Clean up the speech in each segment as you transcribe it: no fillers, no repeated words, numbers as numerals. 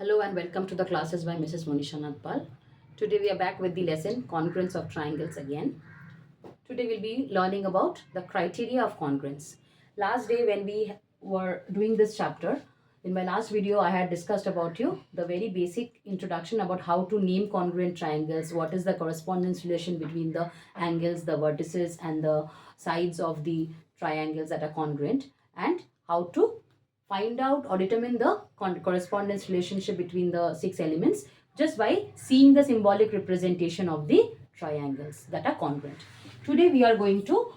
Hello and welcome to the classes by Mrs. Monisha Nath Paul. Today we are back with the lesson Congruence of Triangles again. Today we'll be learning about the criteria of congruence. Last day when we were doing this chapter, in my last video I had discussed about you the very basic introduction about how to name congruent triangles, what is the correspondence relation between the angles, the vertices and the sides of the triangles that are congruent, and how to find out or determine the correspondence relationship between the six elements just by seeing the symbolic representation of the triangles that are congruent. Today we are going to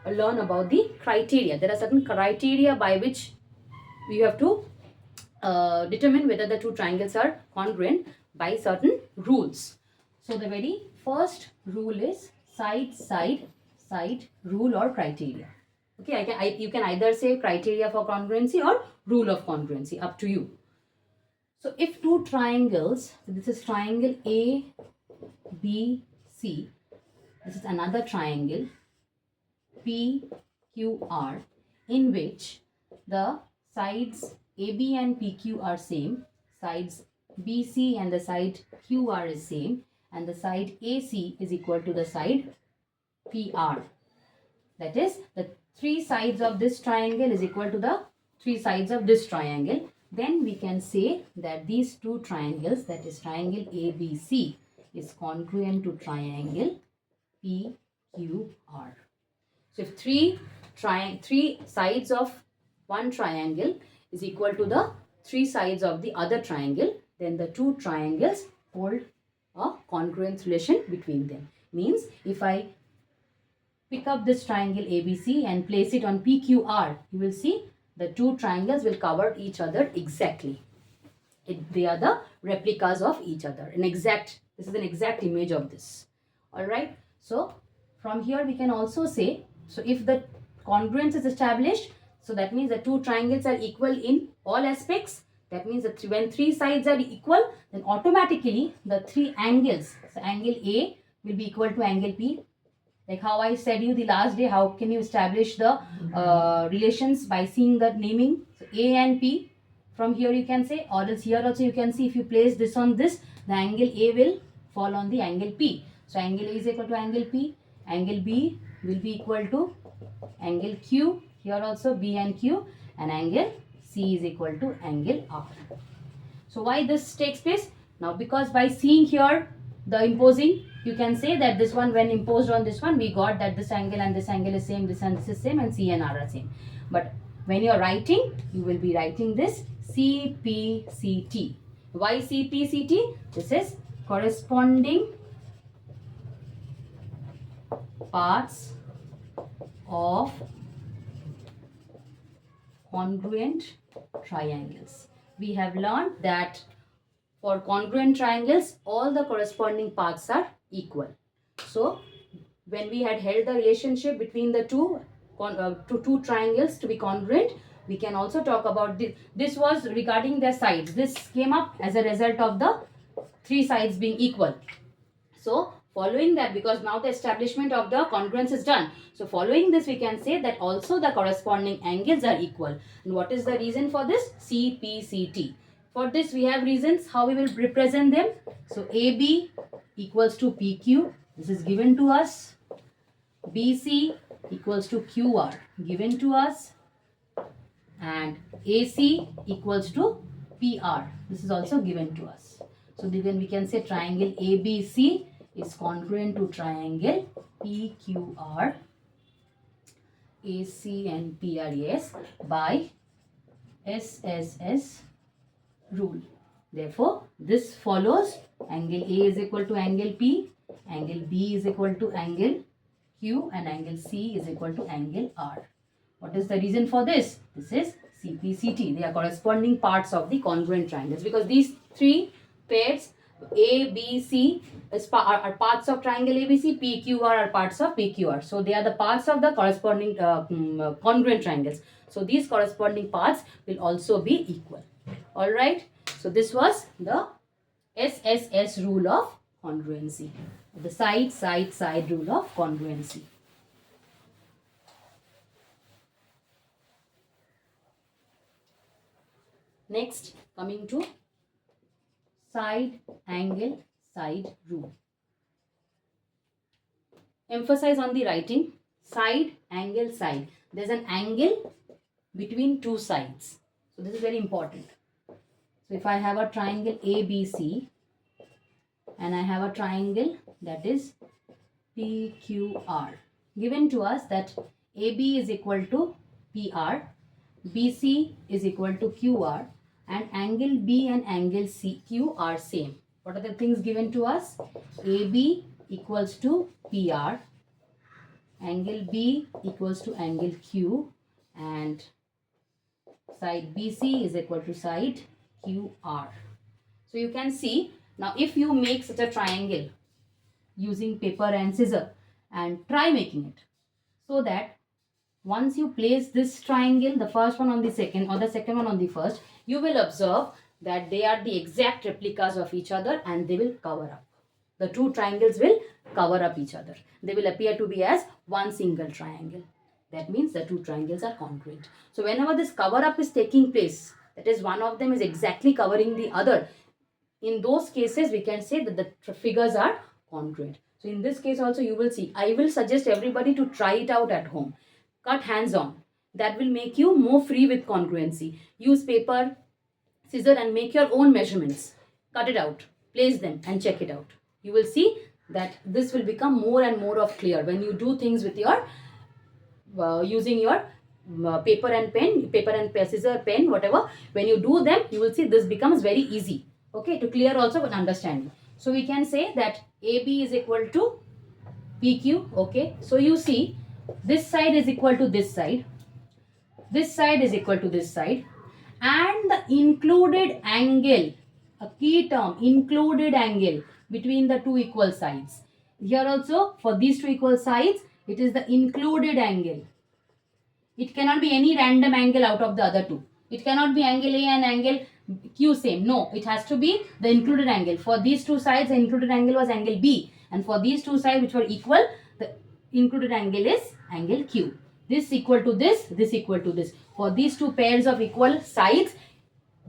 learn about the criteria. There are certain criteria by which we have to determine whether the two triangles are congruent by certain rules. So the very first rule is side rule or criteria. Okay, you can either say criteria for congruency or rule of congruency, up to you. So if two triangles, so this is triangle A, B, C, this is another triangle P, Q, R, in which the sides AB and PQ are same, sides BC and the side QR is same, and the side AC is equal to the side PR. That is, the three sides of this triangle is equal to the three sides of this triangle. Then we can say that these two triangles, that is triangle ABC, is congruent to triangle PQR. So if three sides of one triangle is equal to the three sides of the other triangle, then the two triangles hold a congruence relation between them. Means if I pick up this triangle ABC and place it on PQR, you will see the two triangles will cover each other exactly. They are the replicas of each other. This is an exact image of this. Alright. So from here we can also say, so if the congruence is established, so that means the two triangles are equal in all aspects. That means that when three sides are equal, then automatically the three angles, so angle A will be equal to angle P. Like how I said you the last day, how can you establish the relations by seeing the naming? So A and P, from here you can say, or else here also you can see, if you place this on this, the angle A will fall on the angle P. So angle A is equal to angle P, angle B will be equal to angle Q, here also B and Q, and angle C is equal to angle R. So why this takes place? Now because by seeing here the imposing, you can say that this one, when imposed on this one, we got that this angle and this angle is same, this and this is same, and C and R are same. But when you are writing, you will be writing this CPCT. Why CPCT? This is corresponding parts of congruent triangles. We have learned that for congruent triangles, all the corresponding parts are equal. So when we had held the relationship between the two triangles to be congruent, we can also talk about this. This was regarding their sides. This came up as a result of the three sides being equal. So following that, because now the establishment of the congruence is done, so following this we can say that also the corresponding angles are equal. And what is the reason for this? CPCT. For this we have reasons how we will represent them. So AB equals to PQ, this is given to us. BC equals to QR, given to us. And AC equals to PR, this is also given to us. So then we can say triangle ABC is congruent to triangle PQR, AC and PRAS by SSS rule. Therefore, this follows angle A is equal to angle P, angle B is equal to angle Q, and angle C is equal to angle R. What is the reason for this? This is CPCT. They are corresponding parts of the congruent triangles, because these three pairs A, B, C are parts of triangle ABC, PQR are parts of PQR. So they are the parts of the corresponding congruent triangles. So these corresponding parts will also be equal. Alright. So this was the SSS rule of congruency. The side rule of congruency. Next, coming to side angle side rule. Emphasize on the writing. Side angle side. There's an angle between two sides. So this is very important. So if I have a triangle ABC and I have a triangle that is PQR, given to us that AB is equal to PR, BC is equal to QR, and angle B and angle CQ are same. What are the things given to us? AB equals to PR, angle B equals to angle Q, and side BC is equal to side QR. So you can see, now if you make such a triangle using paper and scissor and try making it, so that once you place this triangle, the first one on the second or the second one on the first, you will observe that they are the exact replicas of each other and they will cover up. The two triangles will cover up each other. They will appear to be as one single triangle. That means the two triangles are congruent. So whenever this cover up is taking place, that is, one of them is exactly covering the other, in those cases we can say that the figures are congruent. So in this case also you will see, I will suggest everybody to try it out at home. Cut hands on. That will make you more free with congruency. Use paper, scissor and make your own measurements. Cut it out, place them and check it out. You will see that this will become more and more of clear when you do things with your using your paper and pen, scissor, pen, whatever. When you do them, you will see this becomes very easy. Okay, to clear also with understanding. So we can say that AB is equal to PQ. Okay, so you see this side is equal to this side is equal to this side, and the included angle, a key term, included angle between the two equal sides. Here also for these two equal sides, it is the included angle. It cannot be any random angle out of the other two. It cannot be angle A and angle Q same. No, it has to be the included angle. For these two sides, the included angle was angle B, and for these two sides which were equal, the included angle is angle Q. This equal to this equal to this. For these two pairs of equal sides,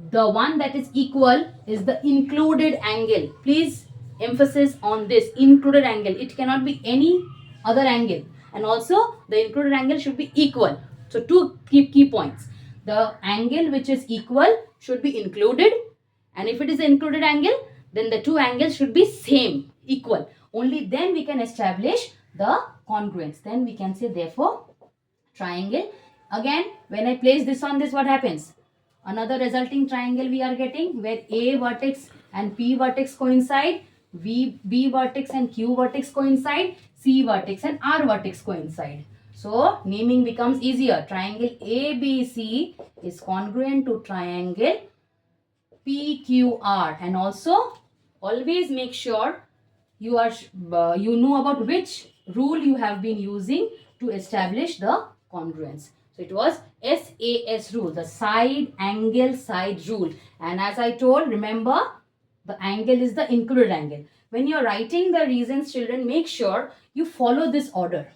the one that is equal is the included angle. Please emphasis on this, included angle. It cannot be any other angle, and also the included angle should be equal. So two key points. The angle which is equal should be included, and if it is an included angle, then the two angles should be same, equal. Only then we can establish the congruence. Then we can say, therefore, triangle. Again, when I place this on this, what happens? Another resulting triangle we are getting, where A vertex and P vertex coincide, B vertex and Q vertex coincide, C vertex and R vertex coincide. So naming becomes easier. Triangle ABC is congruent to triangle PQR, and also always make sure you know about which rule you have been using to establish the congruence. So it was SAS rule, the side angle side rule. And as I told, remember, the angle is the included angle. When you are writing the reasons, children, make sure you follow this order.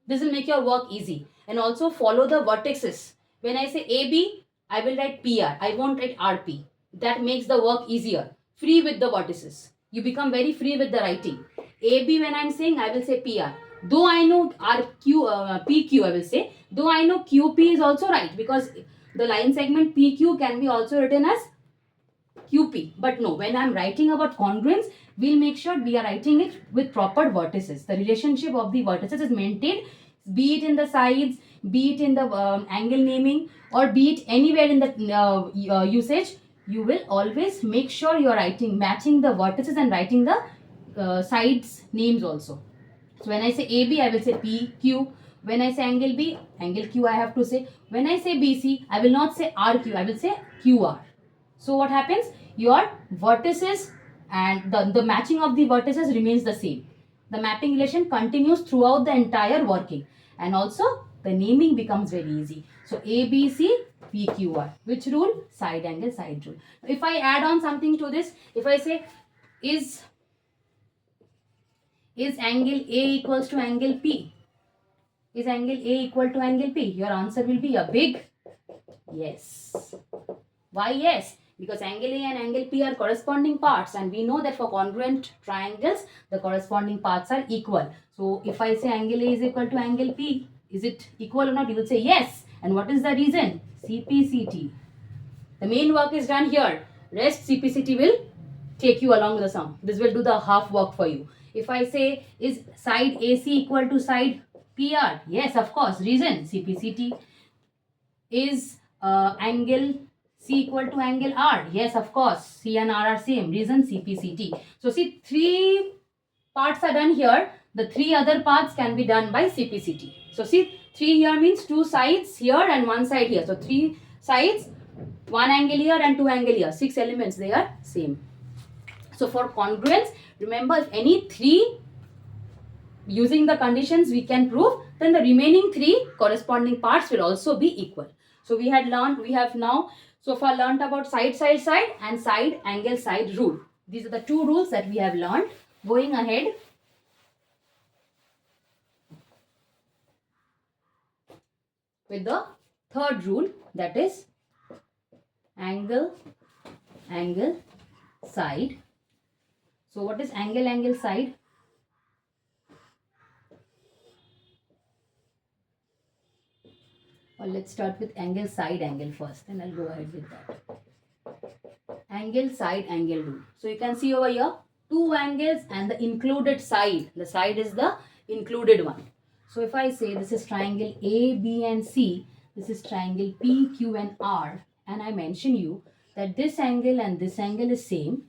This will make your work easy. And also follow the vertices. When I say AB, I will write PR. I won't write RP. That makes the work easier. Free with the vertices. You become very free with the writing. AB, when I am saying, I will say PR. Though I know PQ, I will say. Though I know QP is also right, because the line segment PQ can be also written as QP. But no, when I am writing about congruence, we'll make sure we are writing it with proper vertices. The relationship of the vertices is maintained, be it in the sides, be it in the angle naming, or be it anywhere in the usage. You will always make sure you are matching the vertices and writing the sides names also. So when I say AB, I will say PQ. When I say angle B, angle Q I have to say. When I say BC, I will not say RQ, I will say QR. So what happens? Your vertices and the matching of the vertices remains the same. The mapping relation continues throughout the entire working. And also the naming becomes very easy. So ABC, PQR. Which rule? Side angle side rule. If I add on something to this, if I say is angle A equals to angle P? Is angle A equal to angle P? Your answer will be a big yes. Why yes? because angle A and angle P are corresponding parts, and we know that for congruent triangles, the corresponding parts are equal. So if I say angle A is equal to angle P, is it equal or not? You will say yes. And what is the reason? CPCT. The main work is done here. Rest CPCT will take you along with the sum. This will do the half work for you. If I say, is side AC equal to side PR? Yes, of course. Reason, CPCT. Is angle C equal to angle R? Yes, of course. C and R are same. Reason, CPCT. So see, 3 parts are done here. The 3 other parts can be done by CPCT. So see, 3 here means 2 sides here and 1 side here. So 3 sides, 1 angle here and 2 angle here. 6 elements, they are same. So for congruence, remember, if any 3 using the conditions we can prove, then the remaining 3 corresponding parts will also be equal. So we have now so far learnt about side and side angle side rule. These are the 2 rules that we have learnt. Going ahead, with the 3rd rule, that is angle side. So what is angle side? Well, let's start with angle side angle first, then I'll go ahead with that. Angle side angle rule. So you can see over here 2 angles and the included side. The side is the included one. So if I say this is triangle A, B and C, this is triangle P, Q and R, and I mention you that this angle and this angle is same,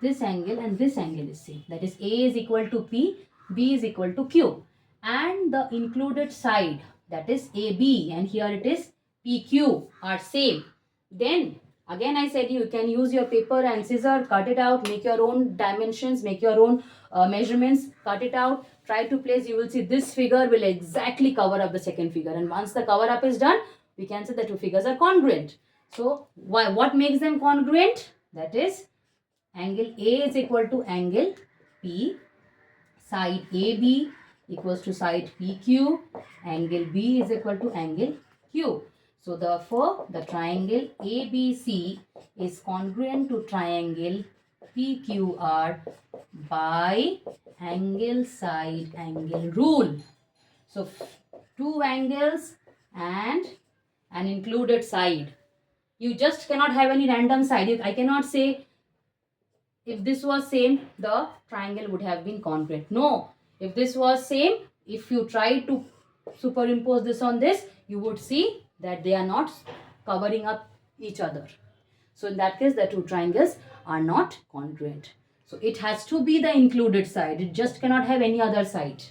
this angle and this angle is same. That is A is equal to P, B is equal to Q, and the included side, that is AB, and here it is PQ, are same. Then again I said you can use your paper and scissor, cut it out, make your own dimensions, make your own measurements, cut it out, try to place. You will see this figure will exactly cover up the second figure, and once the cover up is done, we can say the 2 figures are congruent. So what makes them congruent? That is angle A is equal to angle P, side AB equals to side PQ, angle B is equal to angle Q. So therefore, the triangle ABC is congruent to triangle PQR by angle side angle rule. So 2 angles and an included side. You just cannot have any random side. I cannot say if this was same, the triangle would have been congruent. No, if this was same, if you try to superimpose this on this, you would see that they are not covering up each other. So in that case, the 2 triangles are not congruent. So it has to be the included side. It just cannot have any other side.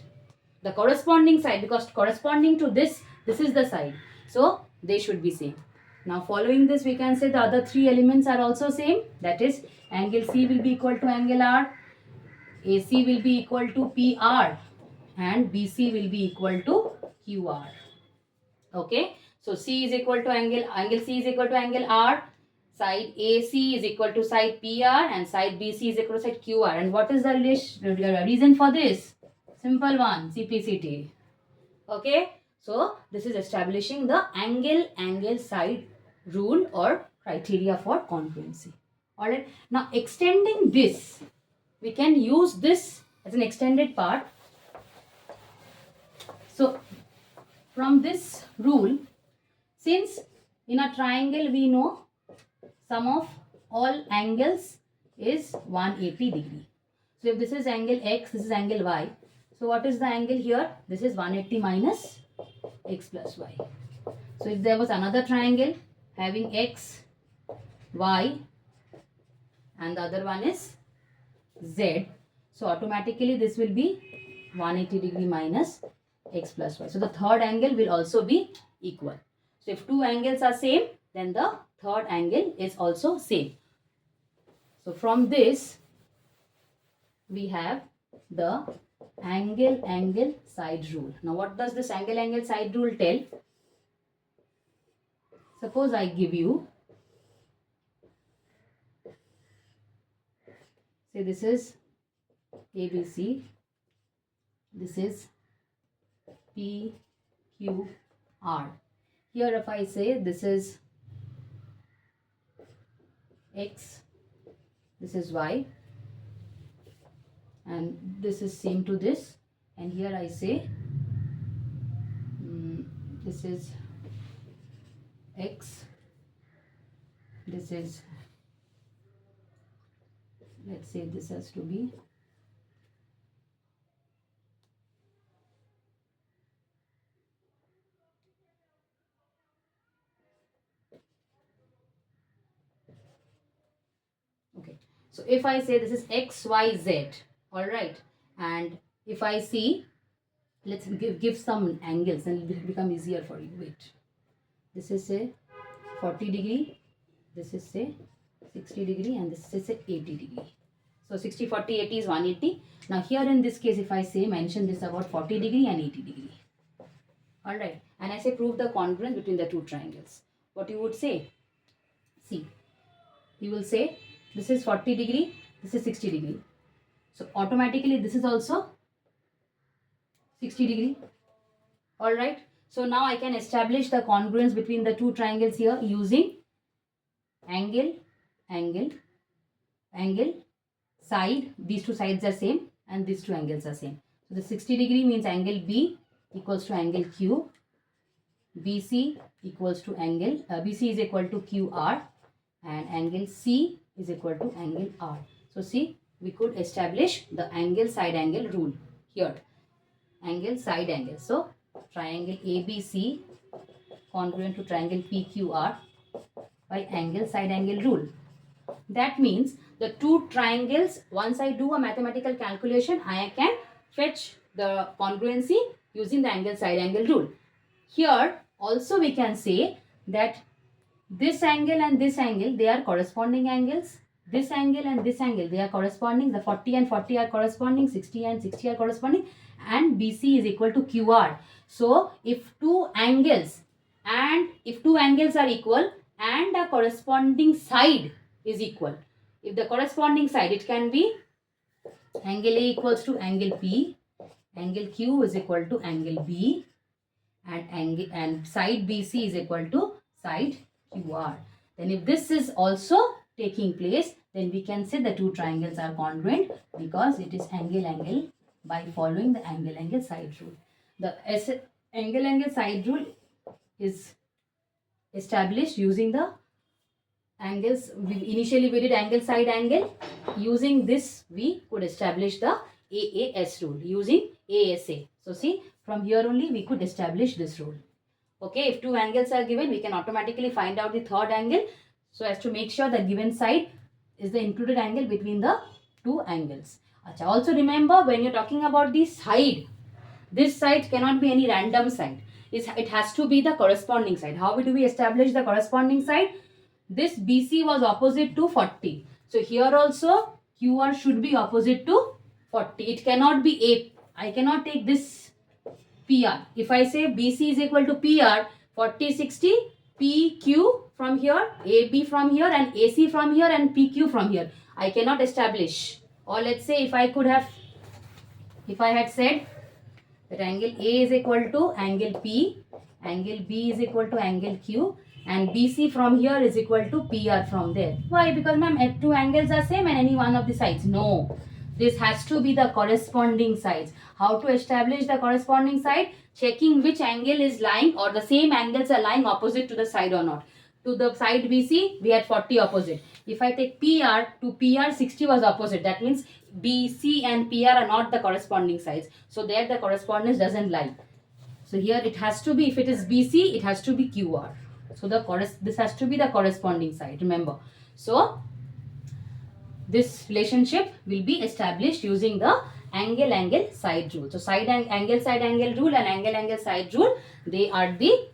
The corresponding side, because corresponding to this is the side. So they should be same. Now following this, we can say the other 3 elements are also same. That is, angle C will be equal to angle R, AC will be equal to PR, and BC will be equal to QR. Okay. So C is equal to angle C is equal to angle R, side AC is equal to side PR, and side BC is equal to side QR. And what is the reason for this? Simple one, CPCT. Okay. So this is establishing the angle side rule or criteria for congruency. Alright. Now extending this, we can use this as an extended part. So from this rule, since in a triangle we know sum of all angles is 180 degree. So if this is angle X, this is angle Y. So what is the angle here? This is 180 minus X plus Y. So if there was another triangle having X, Y, and the other one is Z, so automatically this will be 180 degree minus X plus Y. So the third angle will also be equal. So if 2 angles are same, then the third angle is also same. So from this, we have the angle side rule. Now what does this angle side rule tell? Suppose I give you, say this is ABC, this is PQR. Here if I say this is x, this is y, and this is same to this, and here I say this is x, this is, let's say this has to be okay. So if I say this is x, y, z, all right, and if I see, let's give some angles and it will become easier for you. Wait, this is say 40 degree, this is say 60 degree, and this is say 80 degree. So 60, 40, 80 is 180. Now here in this case, if I say mention this about 40 degree and 80 degree, all right, and I say prove the congruence between the two triangles, what you would say? See, you will say this is 40 degree, this is 60 degree. So automatically this is also 60 degree. All right. So now I can establish the congruence between the two triangles here using angle, angle, angle, side. These two sides are same and these two angles are same. So the 60 degree means angle B equals to angle Q. BC equals to angle, BC is equal to QR, and angle C is equal to angle R. So see, we could establish the angle side angle rule here. Angle side angle. So triangle ABC congruent to triangle PQR by angle side angle rule. That means the two triangles, once I do a mathematical calculation, I can fetch the congruency using the angle side angle rule. Here also we can say that this angle and this angle, they are corresponding angles. This angle and this angle, they are corresponding. The 40 and 40 are corresponding. 60 and 60 are corresponding. And BC is equal to QR. So if two angles are equal and the corresponding side is equal, if the corresponding side, it can be angle A equals to angle P, angle Q is equal to angle B, and side BC is equal to side QR. Then if this is also taking place, then we can say the two triangles are congruent because it is angle angle by following the angle angle side rule. The angle angle side rule is established using the angles. Initially we did angle side angle. Using this we could establish the AAS rule using ASA. So see, from here only we could establish this rule. Okay, if two angles are given, we can automatically find out the third angle so as to make sure the given side is the included angle between the two angles. Also remember, when you're talking about the side, this side cannot be any random side. It has to be the corresponding side. How do we establish the corresponding side? This BC was opposite to 40. So here also QR should be opposite to 40. It cannot be A. I cannot take this PR. If I say BC is equal to PR, 40, 60, PQ from here, AB from here, and AC from here, and PQ from here. I cannot establish. Or let's say if I had said that angle A is equal to angle P, angle B is equal to angle Q, and BC from here is equal to PR from there. Why? Because ma'am, two angles are same and any one of the sides. No. This has to be the corresponding sides. How to establish the corresponding side? Checking which angle is lying or the same angles are lying opposite to the side or not. To the side BC, we had 40 opposite. If I take PR, to PR 60 was opposite. That means BC and PR are not the corresponding sides. So there the correspondence doesn't lie. So here it has to be, if it is BC, it has to be QR. So this has to be the corresponding side, remember. So this relationship will be established using the angle angle side rule. So angle side angle rule and angle angle side rule, they are the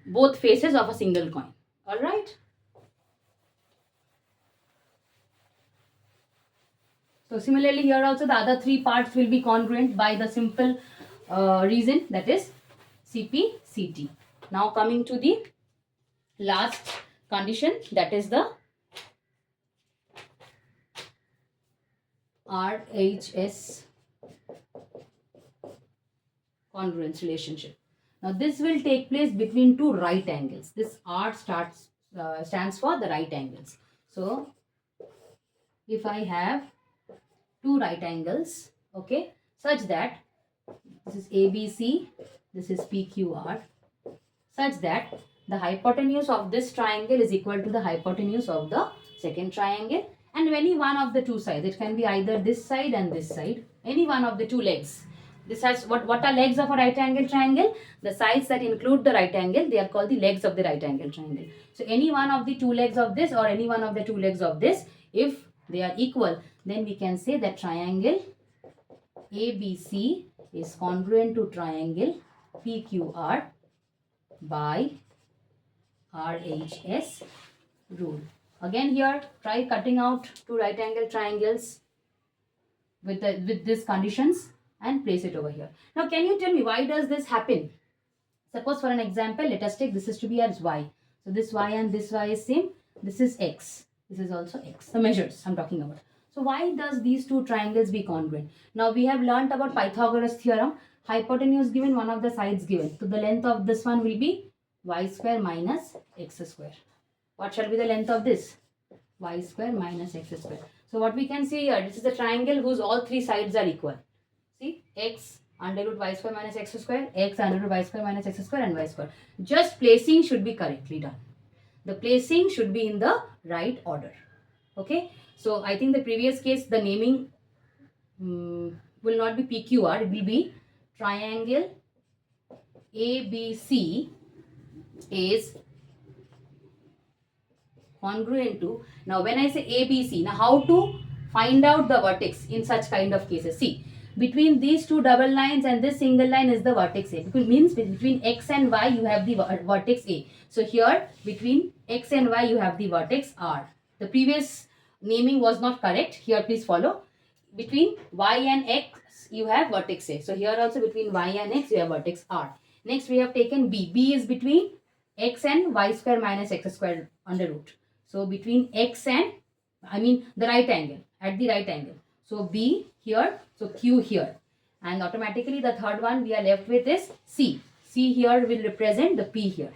both faces of a single coin. All right. So similarly here also the other three parts will be congruent by the simple reason, that is CP, CT. Now coming to the last condition, that is the RHS congruence relationship. Now this will take place between two right angles. This R stands for the right angles. So if I have two right angles, okay, such that this is ABC, this is PQR, such that the hypotenuse of this triangle is equal to the hypotenuse of the second triangle, and any one of the two sides, it can be either this side and this side, any one of the two legs. This has what are legs of a right angle triangle? The sides that include the right angle, they are called the legs of the right angle triangle. So any one of the two legs of this or any one of the two legs of this, if they are equal, then we can say that triangle ABC is congruent to triangle PQR by RHS rule. Again here, try cutting out two right angle triangles with these conditions and place it over here. Now can you tell me why does this happen? Suppose for an example, let us take this is to be as y. So this y and this y is same. This is x. This is also x. The measures I'm talking about. So why does these two triangles be congruent? Now we have learnt about Pythagoras theorem. Hypotenuse given, one of the sides given. So the length of this one will be y square minus x square. What shall be the length of this? Y square minus x square. So what we can see here, this is a triangle whose all three sides are equal. See, x under root y square minus x square, x under root y square minus x square, and y square. Just placing should be correctly done. The placing should be in the right order. Okay. So I think the previous case, the naming will not be PQR. It will be triangle ABC is congruent to. Now when I say ABC, now how to find out the vertex in such kind of cases? See, between these two double lines and this single line is the vertex A. Because means between x and y you have the vertex A. So here between x and y you have the vertex R. The previous naming was not correct. Here please follow. Between y and x you have vertex A. So here also between y and x you have vertex R. Next we have taken B. B is between x and y square minus x square under root. So between x and, the right angle, at the right angle. So B here, so Q here. And automatically the third one we are left with is C. C here will represent the P here.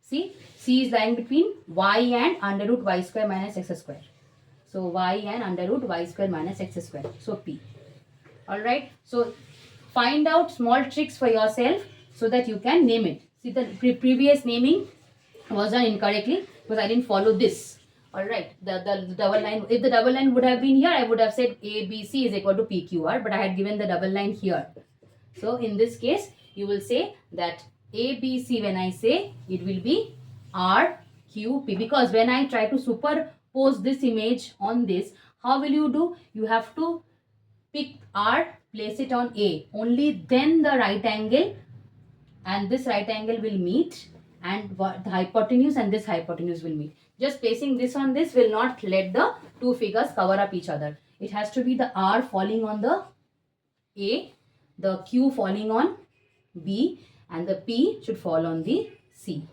See, C is lying between y and under root y square minus x square. So y and under root y square minus x square. So P. Alright. So find out small tricks for yourself so that you can name it. See, the previous naming was done incorrectly because I didn't follow this. Alright. The double line. If the double line would have been here, I would have said ABC is equal to PQR, but I had given the double line here. So in this case, you will say that ABC, when I say, it will be RQP, because when I try to superpose this image on this, how will you do? You have to pick R, place it on A. Only then the right angle and this right angle will meet, and the hypotenuse and this hypotenuse will meet. Just placing this on this will not let the two figures cover up each other. It has to be the R falling on the A, the Q falling on B, and the P should fall on the C.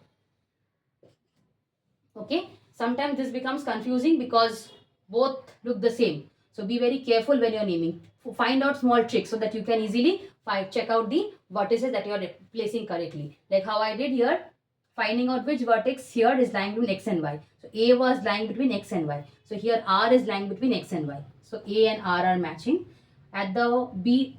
Okay. Sometimes this becomes confusing because both look the same. So be very careful when you are naming. Find out small tricks so that you can easily check out the vertices that you are placing correctly. Like how I did here, finding out which vertex here is lying between x and y. So A was lying between x and y. So here R is lying between x and y. So A and R are matching. At the B,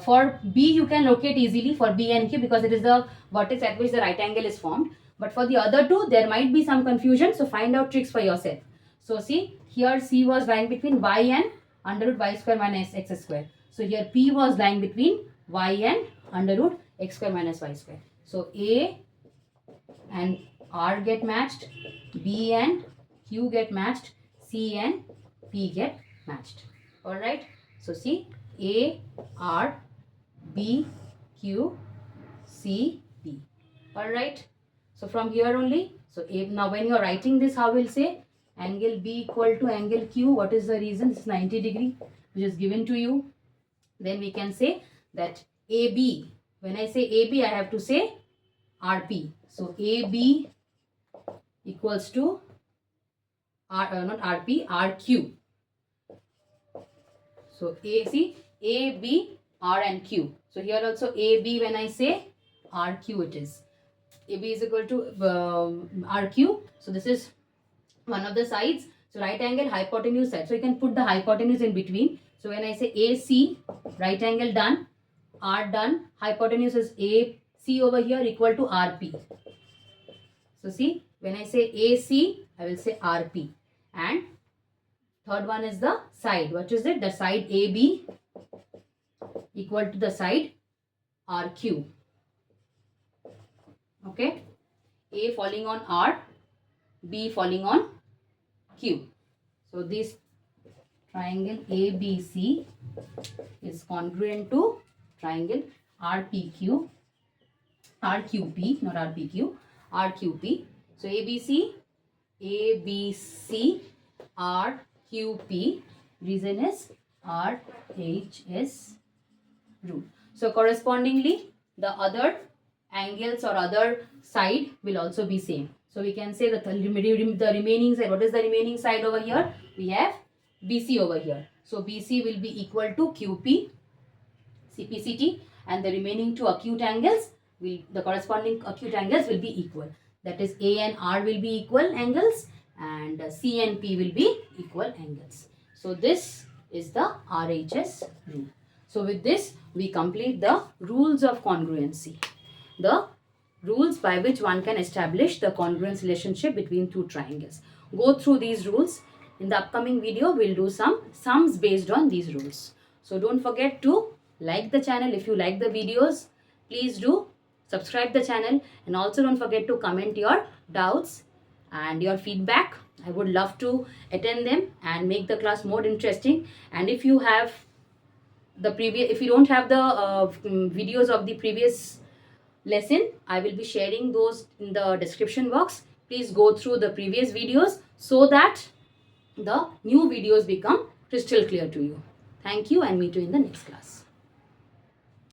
for B you can locate easily for B and Q because it is the vertex at which the right angle is formed. But for the other two, there might be some confusion. So find out tricks for yourself. So see, here C was lying between y and under root y square minus x square. So here P was lying between y and under root x square minus y square. So A and R get matched, B and Q get matched, C and P get matched. Alright. So see, A, R, B, Q, C, P. Alright. So from here only, so now when you are writing this, how we'll say angle B equal to angle Q. What is the reason? It's 90 degree which is given to you. Then we can say that AB. When I say AB, I have to say RP. So AB equals to not RP, RQ. So see, A, B, R and Q. So here also AB, when I say RQ it is. AB is equal to RQ. So this is one of the sides. So right angle, hypotenuse side. So you can put the hypotenuse in between. So when I say AC, right angle done, R done, hypotenuse is AC over here equal to RP. So see, when I say AC, I will say RP. And third one is the side. What is it? The side AB equal to the side RQ. Okay. A falling on R, B falling on Q. So this triangle ABC is congruent to triangle RQP, not RPQ, RQP. So ABC, RQP. Reason is RHS rule. So correspondingly, the other angles or other side will also be same. So we can say that the remaining side, what is the remaining side over here? We have BC over here. So BC will be equal to QP, CPCT, and the remaining two acute angles the corresponding acute angles will be equal. That is A and R will be equal angles and C and P will be equal angles. So this is the RHS rule. So with this, we complete the rules of congruency. The rules by which one can establish the congruence relationship between two triangles. Go through these rules. In the upcoming video, we'll do some sums based on these rules. So don't forget to like the channel. If you like the videos, please do subscribe the channel, and also don't forget to comment your doubts and your feedback. I would love to attend them and make the class more interesting. And if you have if you don't have the videos of the previous lesson, I will be sharing those in the description box. Please go through the previous videos so that the new videos become crystal clear to you. Thank you, and meet you in the next class.